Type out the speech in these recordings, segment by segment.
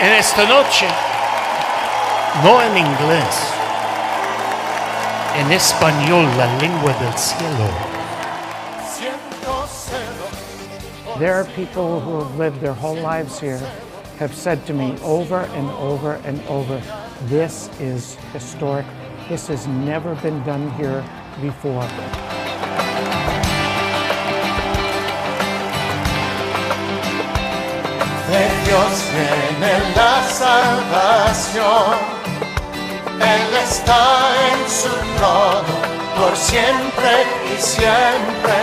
En esta noche, no en inglés, en español, la lengua del cielo. There are people who have lived their whole lives here, have said to me over and over and over, this is historic. This has never been done here before. De Dios viene la salvación, Él está en su trono por siempre y siempre,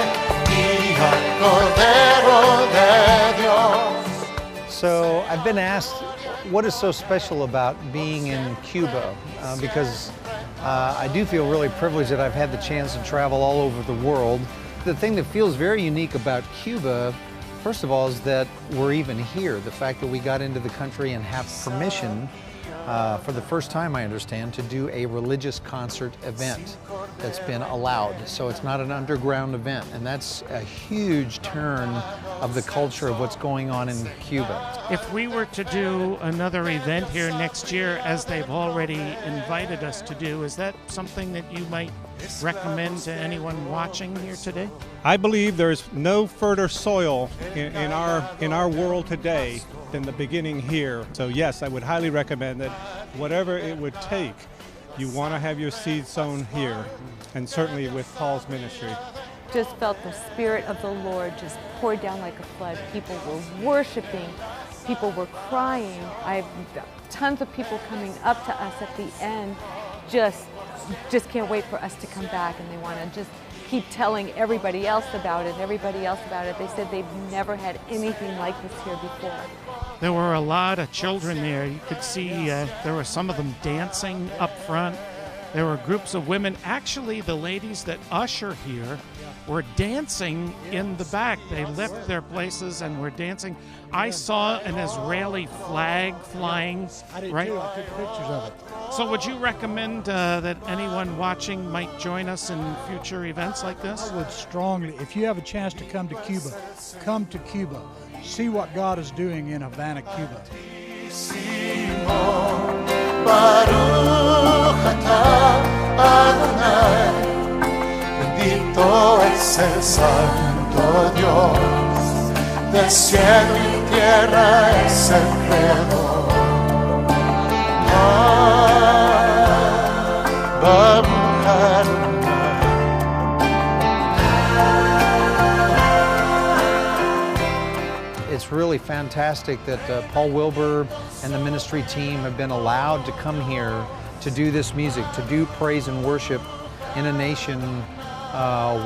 y al Cordero de Dios. So I've been asked, what is so special about being in Cuba? Because I do feel really privileged that I've had the chance to travel all over the world. The thing that feels very unique about Cuba, first of all, is that we're even here. The fact that we got into the country and have permission for the first time, I understand, to do a religious concert event that's been allowed. So it's not an underground event, and that's a huge turn of the culture of what's going on in Cuba. If we were to do another event here next year, as they've already invited us to do, is that something that you might recommend to anyone watching here today? I believe there's no fertile soil in our world today than the beginning here. So yes, I would highly recommend that whatever it would take, you want to have your seed sown here, and certainly with Paul's ministry. Just felt the Spirit of the Lord just poured down like a flood. People were worshiping, people were crying. I have tons of people coming up to us at the end, just can't wait for us to come back, and they want to just keep telling everybody else about it, They said they've never had anything like this here before. There were a lot of children there. You could see there were some of them dancing up front. There were groups of women. Actually, the ladies that usher here were dancing in the back. They left their places and were dancing. I saw an Israeli flag flying. I did right? too. I took pictures of it. So would you recommend that anyone watching might join us in future events like this? I would strongly. If you have a chance to come to Cuba, come to Cuba. See what God is doing in Havana, Cuba. Bendito es el Santo Dios, del cielo y tierra es el Creador. It's really fantastic that Paul Wilbur and the ministry team have been allowed to come here to do this music, to do praise and worship in a nation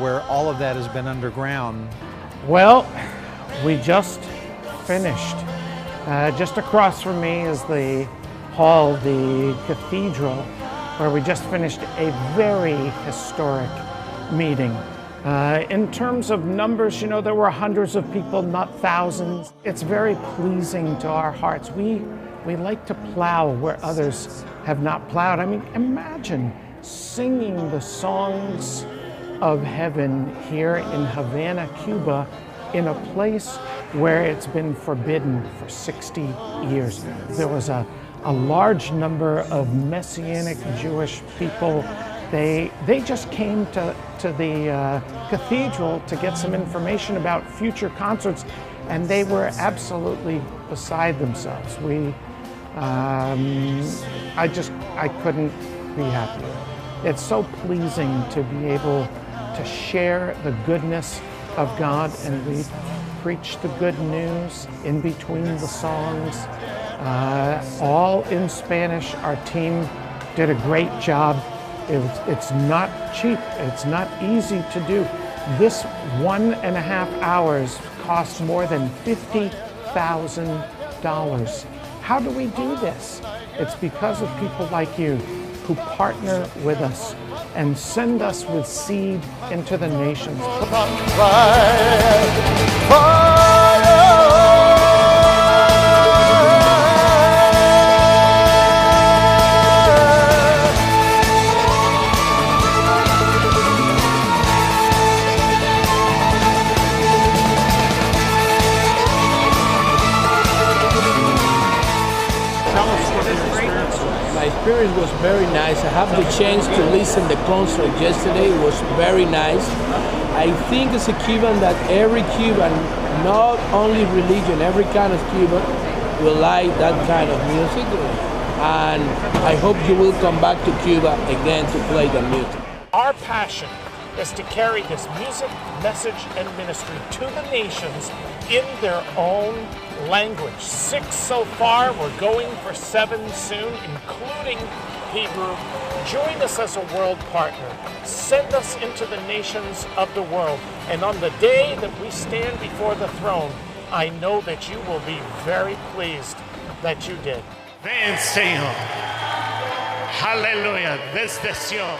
where all of that has been underground. Well, we just finished. Just across from me is the hall, the Cathedral, where we just finished a very historic meeting. In terms of numbers, you know, there were hundreds of people, not thousands. It's very pleasing to our hearts. We like to plow where others have not plowed. I mean, imagine singing the songs of heaven here in Havana, Cuba, in a place where it's been forbidden for 60 years. There was a large number of Messianic Jewish people. They just came to the cathedral to get some information about future concerts, and they were absolutely beside themselves. I couldn't be happier. It's so pleasing to be able to share the goodness of God, and we preach the good news in between the songs, all in Spanish. Our team did a great job. It's not cheap, it's not easy to do. This 1.5 hours cost more than $50,000. How do we do this? It's because of people like you who partner with us and send us with seed into the nations. experience was very nice. I had the chance to listen to the concert yesterday. It was very nice. I think as a Cuban that every Cuban, not only religion, every kind of Cuban will like that kind of music. And I hope you will come back to Cuba again to play the music. Our passion is to carry this music, message, and ministry to the nations in their own language. 6 so far, we're going for 7 soon, including Hebrew. Join us as a world partner. Send us into the nations of the world. And on the day that we stand before the throne, I know that you will be very pleased that you did. Ven, Señor. Aleluya. Desde Sion.